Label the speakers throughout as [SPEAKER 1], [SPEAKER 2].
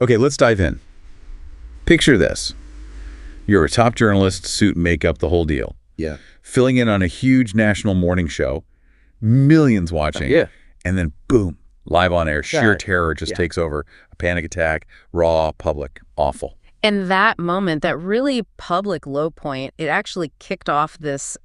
[SPEAKER 1] Okay, let's dive in. Picture this. You're a top journalist, suit, makeup, the whole deal.
[SPEAKER 2] Yeah.
[SPEAKER 1] Filling in on a huge national morning show, millions watching,
[SPEAKER 2] Yeah.
[SPEAKER 1] and then boom, live on air, sheer
[SPEAKER 2] That-
[SPEAKER 1] terror just
[SPEAKER 2] yeah.
[SPEAKER 1] takes over. A panic attack, raw, public, awful.
[SPEAKER 3] And that moment, that really public low point, it actually kicked off this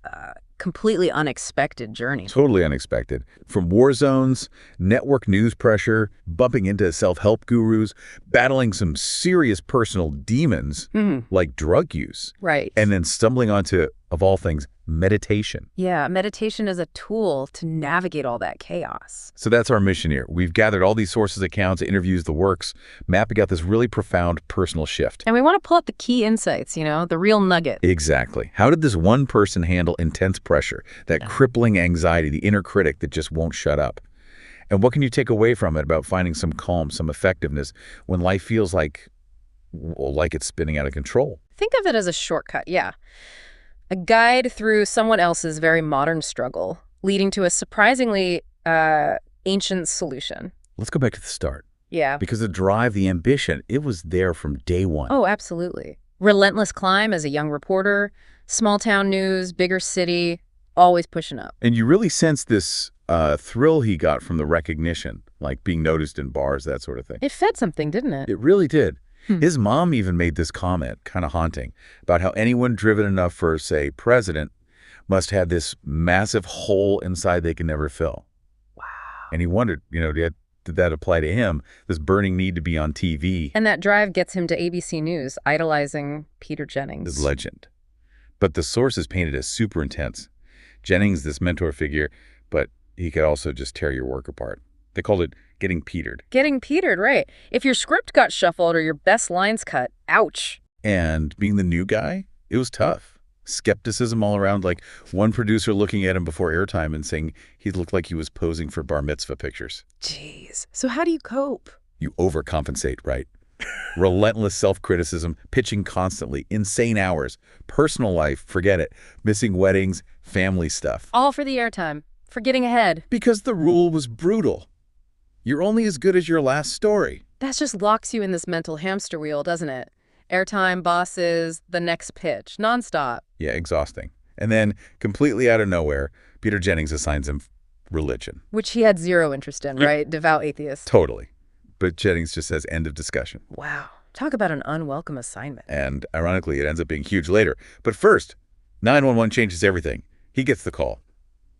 [SPEAKER 3] completely unexpected journey.
[SPEAKER 1] Totally unexpected. From war zones, network news pressure, bumping into self-help gurus, battling some serious personal demons like drug use,
[SPEAKER 3] Right.
[SPEAKER 1] and then stumbling onto, of all things, meditation.
[SPEAKER 3] Yeah, meditation is a tool to navigate all that chaos.
[SPEAKER 1] So that's our mission here. We've gathered all these sources, accounts, interviews, the works, mapping out this really profound personal shift.
[SPEAKER 3] And we want to pull out the key insights, the real nugget.
[SPEAKER 1] Exactly. How did this one person handle intense pressure, that crippling anxiety, the inner critic that just won't shut up? And what can you take away from it about finding some calm, some effectiveness when life feels like it's spinning out of control?
[SPEAKER 3] Think of it as a shortcut, yeah. A guide through someone else's very modern struggle, leading to a surprisingly ancient solution.
[SPEAKER 1] Let's go back to the start.
[SPEAKER 3] Yeah.
[SPEAKER 1] Because the drive, the ambition, it was there from day one.
[SPEAKER 3] Oh, absolutely. Relentless climb as a young reporter, small town news, bigger city, always pushing up.
[SPEAKER 1] And you really sense this thrill he got from the recognition, like being noticed in bars, that sort of thing.
[SPEAKER 3] It fed something, didn't it?
[SPEAKER 1] It really did. His mom even made this comment, kind of haunting, about how anyone driven enough for, say, president must have this massive hole inside they can never fill.
[SPEAKER 3] Wow.
[SPEAKER 1] And he wondered, did that apply to him, this burning need to be on TV?
[SPEAKER 3] And that drive gets him to ABC News, idolizing Peter Jennings.
[SPEAKER 1] His legend. But the source is painted as super intense. Jennings, this mentor figure, but he could also just tear your work apart. They called it getting petered.
[SPEAKER 3] Getting petered, right. If your script got shuffled or your best lines cut, ouch.
[SPEAKER 1] And being the new guy, it was tough. Skepticism all around, like one producer looking at him before airtime and saying he looked like he was posing for bar mitzvah pictures.
[SPEAKER 3] Jeez. So how do you cope?
[SPEAKER 1] You overcompensate, right? Relentless self-criticism, pitching constantly, insane hours, personal life, forget it, missing weddings, family stuff.
[SPEAKER 3] All for the airtime, for getting ahead.
[SPEAKER 1] Because the rule was brutal. You're only as good as your last story.
[SPEAKER 3] That just locks you in this mental hamster wheel, doesn't it? Airtime, bosses, the next pitch, nonstop.
[SPEAKER 1] Yeah, exhausting. And then, completely out of nowhere, Peter Jennings assigns him religion.
[SPEAKER 3] Which he had zero interest in, right? Devout atheist.
[SPEAKER 1] Totally. But Jennings just says, end of discussion.
[SPEAKER 3] Wow. Talk about an unwelcome assignment.
[SPEAKER 1] And ironically, it ends up being huge later. But first, 911 changes everything. He gets the call.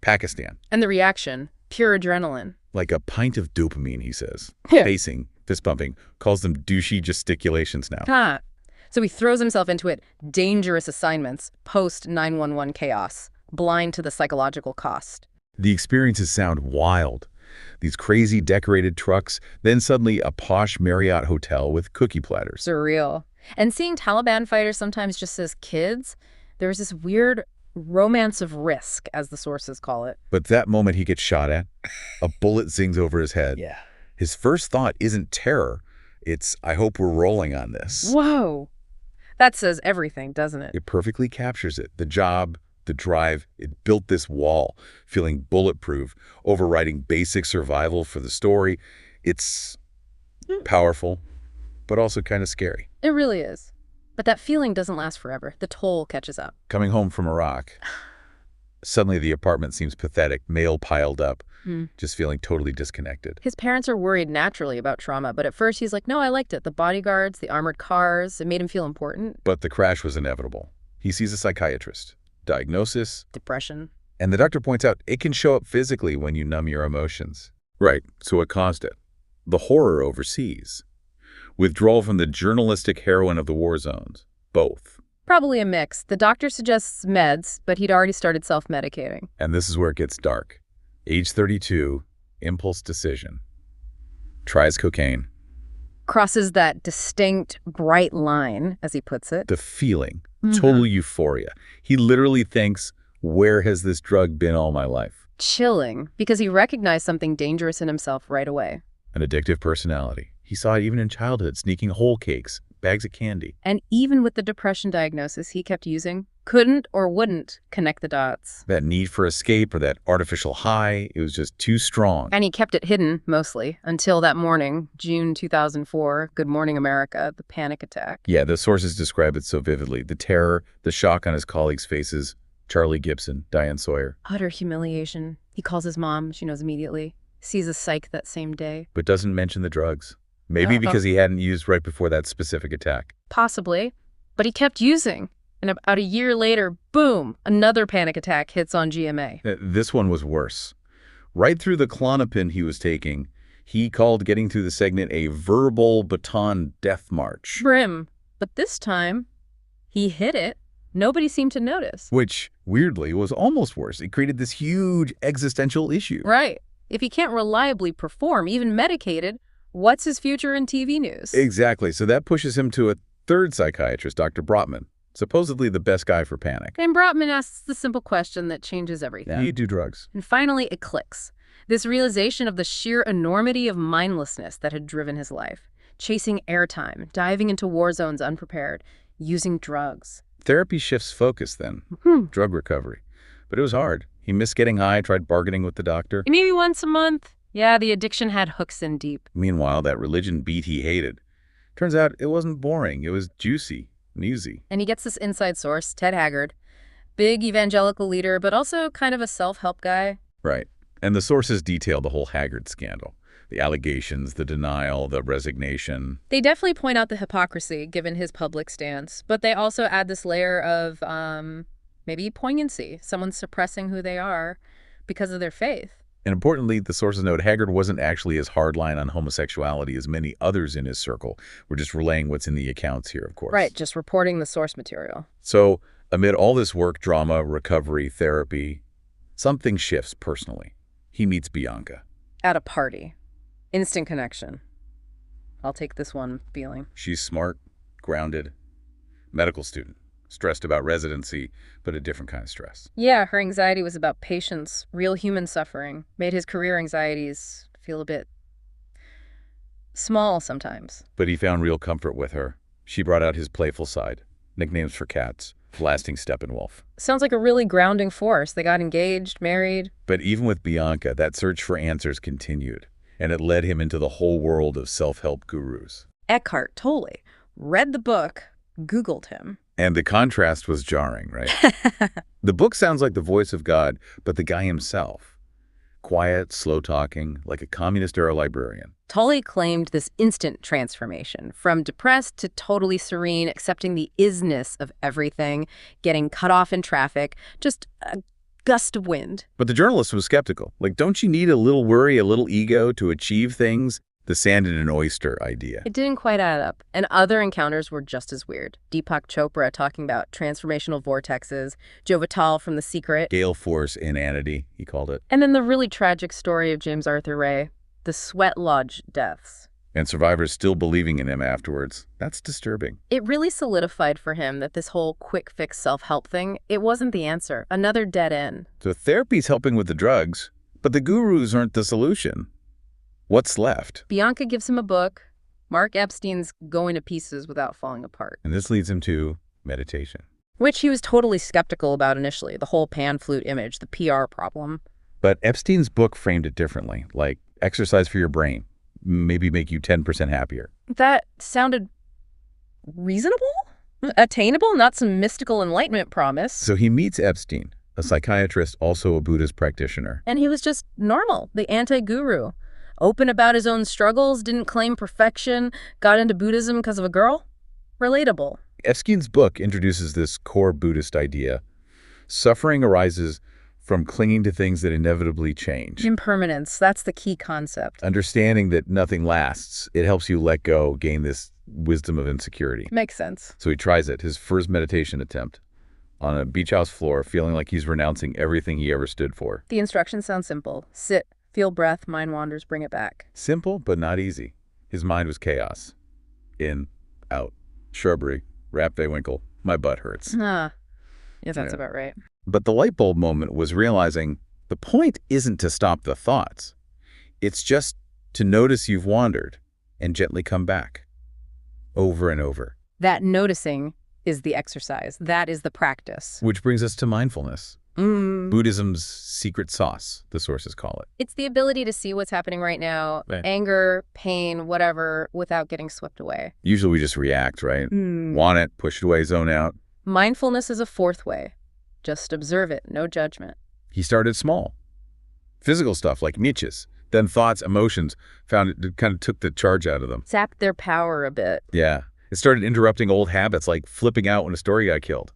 [SPEAKER 1] Pakistan.
[SPEAKER 3] And the reaction, pure adrenaline.
[SPEAKER 1] Like a pint of dopamine, he says.
[SPEAKER 3] Yeah.
[SPEAKER 1] Pacing, fist pumping, calls them douchey gesticulations now.
[SPEAKER 3] Huh. So he throws himself into it. Dangerous assignments, post-911 chaos, blind to the psychological cost.
[SPEAKER 1] The experiences sound wild. These crazy decorated trucks, then suddenly a posh Marriott hotel with cookie platters.
[SPEAKER 3] Surreal. And seeing Taliban fighters sometimes just as kids, there was this weird romance of risk, as the sources call it.
[SPEAKER 1] But that moment he gets shot at, a bullet zings over his head.
[SPEAKER 2] Yeah.
[SPEAKER 1] His first thought isn't terror. It's, I hope we're rolling on this.
[SPEAKER 3] Whoa. That says everything, doesn't it?
[SPEAKER 1] It perfectly captures it. The job, the drive, it built this wall, feeling bulletproof, overriding basic survival for the story. It's powerful, but also kind of scary.
[SPEAKER 3] It really is. But that feeling doesn't last forever. The toll catches up.
[SPEAKER 1] Coming home from Iraq, suddenly the apartment seems pathetic, mail piled up, just feeling totally disconnected.
[SPEAKER 3] His parents are worried naturally about trauma, but at first he's like, no, I liked it. The bodyguards, the armored cars, it made him feel important.
[SPEAKER 1] But the crash was inevitable. He sees a psychiatrist. Diagnosis.
[SPEAKER 3] Depression.
[SPEAKER 1] And the doctor points out it can show up physically when you numb your emotions. Right, so what caused it? The horror overseas. Withdrawal from the journalistic heroine of the war zones. Both.
[SPEAKER 3] Probably a mix. The doctor suggests meds, but he'd already started self-medicating.
[SPEAKER 1] And this is where it gets dark. Age 32, impulse decision. Tries cocaine.
[SPEAKER 3] Crosses that distinct, bright line, as he puts it.
[SPEAKER 1] The feeling. Total euphoria. He literally thinks, where has this drug been all my life?
[SPEAKER 3] Chilling, because he recognized something dangerous in himself right away.
[SPEAKER 1] An addictive personality. He saw it even in childhood, sneaking whole cakes, bags of candy.
[SPEAKER 3] And even with the depression diagnosis, he kept using Couldn't or wouldn't connect the dots.
[SPEAKER 1] That need for escape or that artificial high, it was just too strong.
[SPEAKER 3] And he kept it hidden, mostly, until that morning, June 2004, Good Morning America, the panic attack.
[SPEAKER 1] Yeah, the sources describe it so vividly. The terror, the shock on his colleagues' faces. Charlie Gibson, Diane Sawyer.
[SPEAKER 3] Utter humiliation. He calls his mom. She knows immediately. Sees a psych that same day.
[SPEAKER 1] But doesn't mention the drugs. Maybe because he hadn't used right before that specific attack.
[SPEAKER 3] Possibly. But he kept using. And about a year later, boom, another panic attack hits on GMA.
[SPEAKER 1] This one was worse. Right through the Klonopin he was taking, he called getting through the segment a verbal baton death march.
[SPEAKER 3] Grim. But this time, he hit it. Nobody seemed to notice.
[SPEAKER 1] Which, weirdly, was almost worse. It created this huge existential issue.
[SPEAKER 3] Right. If he can't reliably perform, even medicated, what's his future in TV news?
[SPEAKER 1] Exactly. So that pushes him to a third psychiatrist, Dr. Brotman. Supposedly the best guy for panic.
[SPEAKER 3] And Brotman asks the simple question that changes everything.
[SPEAKER 1] Do you do drugs?
[SPEAKER 3] And finally, it clicks. This realization of the sheer enormity of mindlessness that had driven his life. Chasing airtime, diving into war zones unprepared, using drugs.
[SPEAKER 1] Therapy shifts focus then. Drug recovery. But it was hard. He missed getting high, tried bargaining with the doctor.
[SPEAKER 3] Maybe once a month. Yeah, the addiction had hooks in deep.
[SPEAKER 1] Meanwhile, that religion beat he hated. Turns out it wasn't boring. It was juicy. Easy.
[SPEAKER 3] And he gets this inside source, Ted Haggard. Big evangelical leader, but also kind of a self-help guy.
[SPEAKER 1] Right. And the sources detail the whole Haggard scandal. The allegations, the denial, the resignation.
[SPEAKER 3] They definitely point out the hypocrisy, given his public stance. But they also add this layer of maybe poignancy. Someone suppressing who they are because of their faith.
[SPEAKER 1] And importantly, the sources note Haggard wasn't actually as hardline on homosexuality as many others in his circle. We're just relaying what's in the accounts here, of course.
[SPEAKER 3] Right, just reporting the source material.
[SPEAKER 1] So, amid all this work, drama, recovery, therapy, something shifts personally. He meets Bianca.
[SPEAKER 3] At a party. Instant connection. I'll take this one feeling.
[SPEAKER 1] She's smart, grounded, medical student. Stressed about residency, but a different kind of stress.
[SPEAKER 3] Yeah, her anxiety was about patients, real human suffering. Made his career anxieties feel a bit small sometimes.
[SPEAKER 1] But he found real comfort with her. She brought out his playful side. Nicknames for cats. Lasting Steppenwolf.
[SPEAKER 3] Sounds like a really grounding force. They got engaged, married.
[SPEAKER 1] But even with Bianca, that search for answers continued. And it led him into the whole world of self-help gurus.
[SPEAKER 3] Eckhart, Tolle. Read the book, Googled him.
[SPEAKER 1] And the contrast was jarring, right? The book sounds like the voice of God, but the guy himself. Quiet, slow-talking, like a communist-era librarian.
[SPEAKER 3] Tolle claimed this instant transformation, from depressed to totally serene, accepting the isness of everything, getting cut off in traffic, just a gust of wind.
[SPEAKER 1] But the journalist was skeptical. Like, don't you need a little worry, a little ego to achieve things? The sand in an oyster idea.
[SPEAKER 3] It didn't quite add up, and other encounters were just as weird. Deepak Chopra talking about transformational vortexes, Joe Vitale from The Secret.
[SPEAKER 1] Gale force inanity, he called it.
[SPEAKER 3] And then the really tragic story of James Arthur Ray, the Sweat Lodge deaths.
[SPEAKER 1] And survivors still believing in him afterwards. That's disturbing.
[SPEAKER 3] It really solidified for him that this whole quick fix self-help thing, it wasn't the answer. Another dead end.
[SPEAKER 1] So therapy's helping with the drugs, but the gurus aren't the solution. What's left?
[SPEAKER 3] Bianca gives him a book. Mark Epstein's Going to Pieces Without Falling Apart.
[SPEAKER 1] And this leads him to meditation.
[SPEAKER 3] Which he was totally skeptical about initially, the whole pan flute image, the PR problem.
[SPEAKER 1] But Epstein's book framed it differently, like exercise for your brain, maybe make you 10% happier.
[SPEAKER 3] That sounded reasonable? Attainable? Not some mystical enlightenment promise.
[SPEAKER 1] So he meets Epstein, a psychiatrist, also a Buddhist practitioner.
[SPEAKER 3] And he was just normal, the anti-guru. Open about his own struggles, didn't claim perfection, got into Buddhism because of a girl. Relatable.
[SPEAKER 1] Epstein's book introduces this core Buddhist idea. Suffering arises from clinging to things that inevitably change.
[SPEAKER 3] Impermanence, that's the key concept.
[SPEAKER 1] Understanding that nothing lasts, it helps you let go, gain this wisdom of insecurity.
[SPEAKER 3] Makes sense.
[SPEAKER 1] So he tries it, his first meditation attempt, on a beach house floor, feeling like he's renouncing everything he ever stood for.
[SPEAKER 3] The instructions sound simple. Sit. Feel breath, mind wanders, bring it back.
[SPEAKER 1] Simple, but not easy. His mind was chaos. In, out, shrubbery, Rapvewinkle, my butt hurts.
[SPEAKER 3] Yeah, that's about right.
[SPEAKER 1] But the light bulb moment was realizing the point isn't to stop the thoughts. It's just to notice you've wandered and gently come back. Over and over.
[SPEAKER 3] That noticing is the exercise. That is the practice.
[SPEAKER 1] Which brings us to mindfulness. Buddhism's secret sauce, the sources call it.
[SPEAKER 3] It's the ability to see what's happening right now,
[SPEAKER 1] Right.
[SPEAKER 3] anger, pain, whatever, without getting swept away.
[SPEAKER 1] Usually we just react, right? Want it, push it away, zone out.
[SPEAKER 3] Mindfulness is a fourth way. Just observe it, no judgment.
[SPEAKER 1] He started small. Physical stuff like niches. Then thoughts, emotions, found it kind of took the charge out of them.
[SPEAKER 3] Zapped their power a bit.
[SPEAKER 1] Yeah. It started interrupting old habits like flipping out when a story got killed.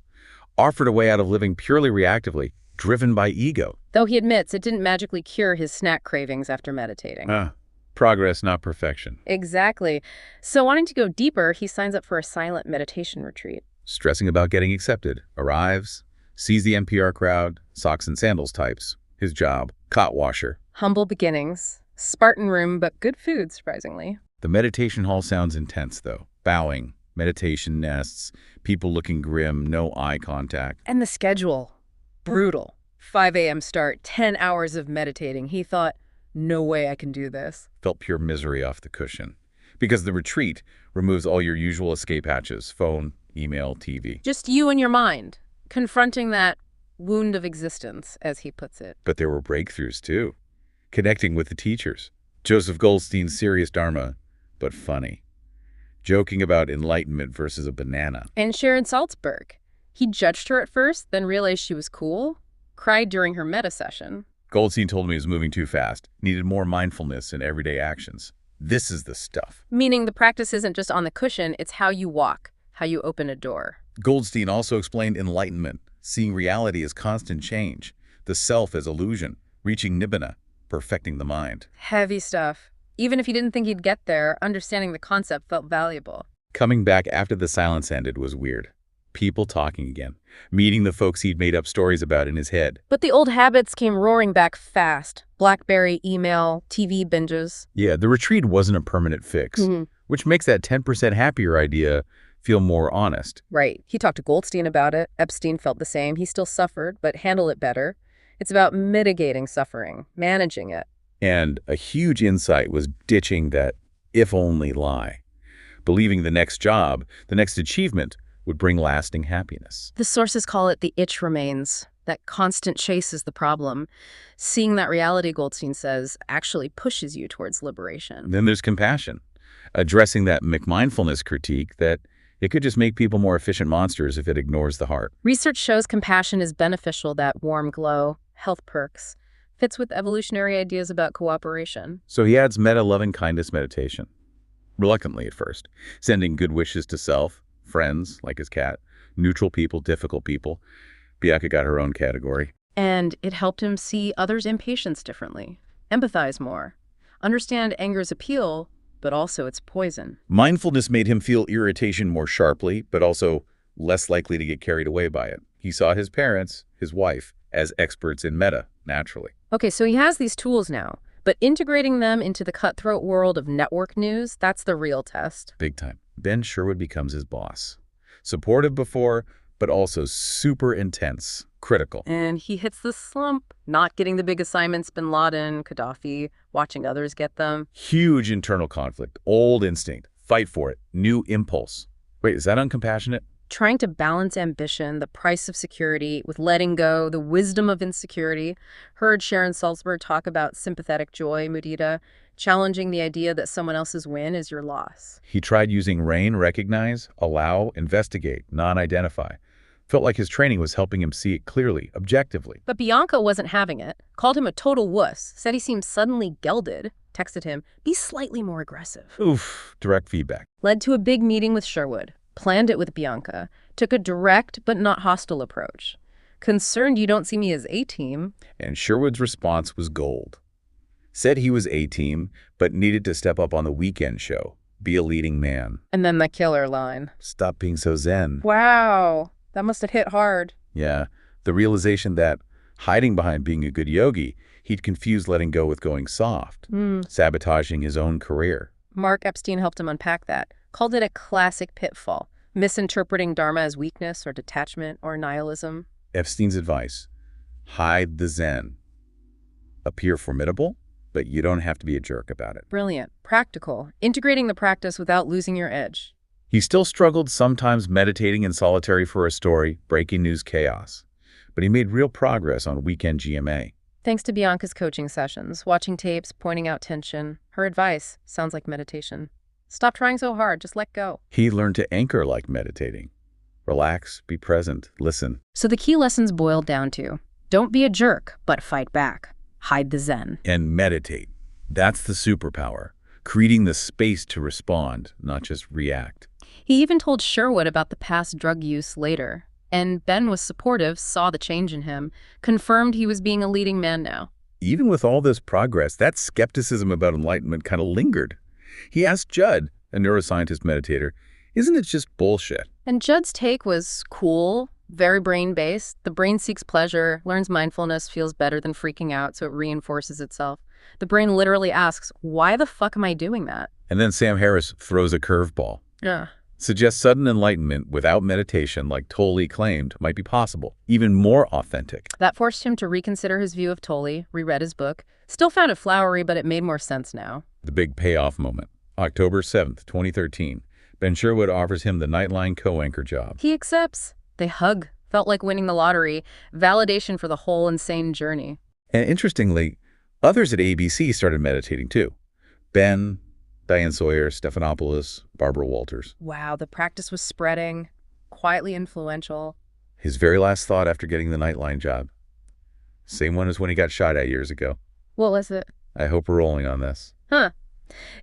[SPEAKER 1] Offered a way out of living purely reactively, driven by ego.
[SPEAKER 3] Though he admits it didn't magically cure his snack cravings after meditating.
[SPEAKER 1] Progress, not perfection.
[SPEAKER 3] Exactly. So wanting to go deeper, he signs up for a silent meditation retreat.
[SPEAKER 1] Stressing about getting accepted. Arrives, sees the NPR crowd, socks and sandals types. His job, cot washer.
[SPEAKER 3] Humble beginnings. Spartan room, but good food, surprisingly.
[SPEAKER 1] The meditation hall sounds intense, though. Bowing, meditation nests, people looking grim, no eye contact.
[SPEAKER 3] And the schedule. Brutal. 5 a.m. start, 10 hours of meditating. He thought, no way I can do this.
[SPEAKER 1] Felt pure misery off the cushion. Because the retreat removes all your usual escape hatches, phone, email, TV.
[SPEAKER 3] Just you and your mind, confronting that wound of existence, as he puts it.
[SPEAKER 1] But there were breakthroughs, too. Connecting with the teachers. Joseph Goldstein's serious dharma, but funny. Joking about enlightenment versus a banana.
[SPEAKER 3] And Sharon Salzberg. He judged her at first, then realized she was cool, cried during her meta session.
[SPEAKER 1] Goldstein told me he was moving too fast, needed more mindfulness in everyday actions. This is the stuff.
[SPEAKER 3] Meaning the practice isn't just on the cushion, it's how you walk, how you open a door.
[SPEAKER 1] Goldstein also explained enlightenment, seeing reality as constant change, the self as illusion, reaching nibbana, perfecting the mind.
[SPEAKER 3] Heavy stuff. Even if he didn't think he'd get there, understanding the concept felt valuable.
[SPEAKER 1] Coming back after the silence ended was weird. People talking again, meeting the folks he'd made up stories about in his head.
[SPEAKER 3] But the old habits came roaring back fast. BlackBerry, email, TV binges.
[SPEAKER 1] Yeah, the retreat wasn't a permanent fix, which makes that 10% happier idea feel more honest.
[SPEAKER 3] Right. He talked to Goldstein about it. Epstein felt the same. He still suffered, but handled it better. It's about mitigating suffering, managing it.
[SPEAKER 1] And a huge insight was ditching that if-only lie. Believing the next job, the next achievement, would bring lasting happiness.
[SPEAKER 3] The sources call it the itch remains. That constant chase is the problem. Seeing that reality, Goldstein says, actually pushes you towards liberation.
[SPEAKER 1] Then there's compassion. Addressing that McMindfulness critique that it could just make people more efficient monsters if it ignores the heart.
[SPEAKER 3] Research shows compassion is beneficial, that warm glow, health perks. Fits with evolutionary ideas about cooperation.
[SPEAKER 1] So he adds meta-loving-kindness meditation. Reluctantly at first, sending good wishes to self, friends, like his cat, neutral people, difficult people. Bianca got her own category.
[SPEAKER 3] And it helped him see others' impatience differently, empathize more, understand anger's appeal, but also its poison.
[SPEAKER 1] Mindfulness made him feel irritation more sharply, but also less likely to get carried away by it. He saw his parents, his wife, as experts in meta, naturally.
[SPEAKER 3] Okay, so he has these tools now, but integrating them into the cutthroat world of network news, that's the real test.
[SPEAKER 1] Big time. Ben Sherwood becomes his boss. Supportive before, but also super intense, critical.
[SPEAKER 3] And he hits the slump, not getting the big assignments, Bin Laden, Gaddafi, watching others get them.
[SPEAKER 1] Huge internal conflict, old instinct, fight for it, new impulse. Wait, is that uncompassionate?
[SPEAKER 3] Trying to balance ambition, the price of security, with letting go, the wisdom of insecurity. Heard Sharon Salzberg talk about sympathetic joy, mudita, challenging the idea that someone else's win is your loss.
[SPEAKER 1] He tried using RAIN, recognize, allow, investigate, non-identify. Felt like his training was helping him see it clearly, objectively.
[SPEAKER 3] But Bianca wasn't having it, called him a total wuss, said he seemed suddenly gelded, texted him, be slightly more aggressive.
[SPEAKER 1] Oof, direct feedback.
[SPEAKER 3] Led to a big meeting with Sherwood. Planned it with Bianca, took a direct but not hostile approach. Concerned you don't see me as A-team.
[SPEAKER 1] And Sherwood's response was gold. Said he was A-team, but needed to step up on the weekend show, be a leading man.
[SPEAKER 3] And then the killer line.
[SPEAKER 1] Stop being so zen.
[SPEAKER 3] Wow, that must have hit hard.
[SPEAKER 1] Yeah, the realization that hiding behind being a good yogi, he'd confused letting go with going soft, sabotaging his own career.
[SPEAKER 3] Mark Epstein helped him unpack that. Called it a classic pitfall, misinterpreting Dharma as weakness or detachment or nihilism.
[SPEAKER 1] Epstein's advice, hide the zen. Appear formidable, but you don't have to be a jerk about it.
[SPEAKER 3] Brilliant. Practical. Integrating the practice without losing your edge.
[SPEAKER 1] He still struggled sometimes meditating in solitary for a story, breaking news chaos. But he made real progress on weekend GMA.
[SPEAKER 3] Thanks to Bianca's coaching sessions, watching tapes, pointing out tension. Her advice sounds like meditation. Stop trying so hard, just let go.
[SPEAKER 1] He learned to anchor like meditating. Relax, be present, listen.
[SPEAKER 3] So the key lessons boiled down to, don't be a jerk, but fight back. Hide the zen.
[SPEAKER 1] And meditate. That's the superpower. Creating the space to respond, not just react.
[SPEAKER 3] He even told Sherwood about the past drug use later. And Ben was supportive, saw the change in him, confirmed he was being a leading man now.
[SPEAKER 1] Even with all this progress, that skepticism about enlightenment kind of lingered. He asked Judd, a neuroscientist meditator, isn't it just bullshit?
[SPEAKER 3] And Judd's take was cool, very brain-based. The brain seeks pleasure, learns mindfulness, feels better than freaking out, so it reinforces itself. The brain literally asks, why the fuck am I doing that?
[SPEAKER 1] And then Sam Harris throws a curveball.
[SPEAKER 3] Yeah.
[SPEAKER 1] Suggests sudden enlightenment without meditation, like Tolle claimed, might be possible, even more authentic.
[SPEAKER 3] That forced him to reconsider his view of Tolle, reread his book. Still found it flowery, but it made more sense now.
[SPEAKER 1] The big payoff moment. October 7th, 2013. Ben Sherwood offers him the Nightline co-anchor job.
[SPEAKER 3] He accepts. They hug. Felt like winning the lottery. Validation for the whole insane journey.
[SPEAKER 1] And interestingly, others at ABC started meditating too. Ben, Diane Sawyer, Stephanopoulos, Barbara Walters.
[SPEAKER 3] Wow, the practice was spreading. Quietly influential.
[SPEAKER 1] His very last thought after getting the Nightline job. Same one as when he got shot at years ago.
[SPEAKER 3] What was it?
[SPEAKER 1] I hope we're rolling on this.
[SPEAKER 3] Huh.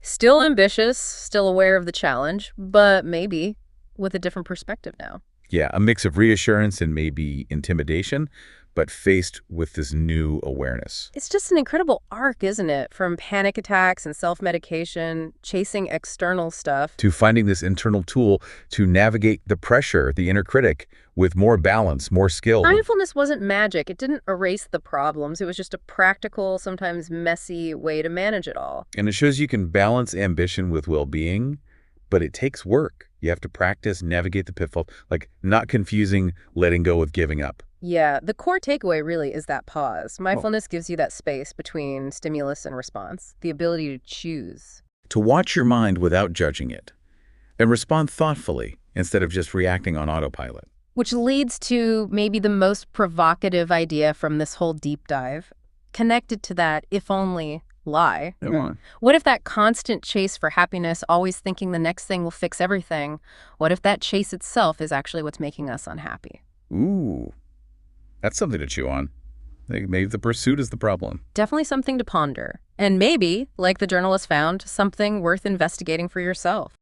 [SPEAKER 3] Still ambitious, still aware of the challenge, but maybe with a different perspective now.
[SPEAKER 1] Yeah, a mix of reassurance and maybe intimidation, but faced with this new awareness.
[SPEAKER 3] It's just an incredible arc, isn't it? From panic attacks and self-medication, chasing external stuff,
[SPEAKER 1] to finding this internal tool to navigate the pressure, the inner critic, with more balance, more skill.
[SPEAKER 3] Mindfulness wasn't magic. It didn't erase the problems. It was just a practical, sometimes messy way to manage it all.
[SPEAKER 1] And it shows you can balance ambition with well-being, but it takes work. You have to practice, navigate the pitfall, like not confusing letting go with giving up.
[SPEAKER 3] Yeah, the core takeaway really is that pause. Mindfulness gives you that space between stimulus and response, the ability to choose.
[SPEAKER 1] To watch your mind without judging it, and respond thoughtfully instead of just reacting on autopilot.
[SPEAKER 3] Which leads to maybe the most provocative idea from this whole deep dive, connected to that if only lie.
[SPEAKER 1] Come on.
[SPEAKER 3] What if that constant chase for happiness, always thinking the next thing will fix everything, what if that chase itself is actually what's making us unhappy?
[SPEAKER 1] Ooh, that's something to chew on. Maybe the pursuit is the problem.
[SPEAKER 3] Definitely something to ponder. And maybe, like the journalist found, something worth investigating for yourself.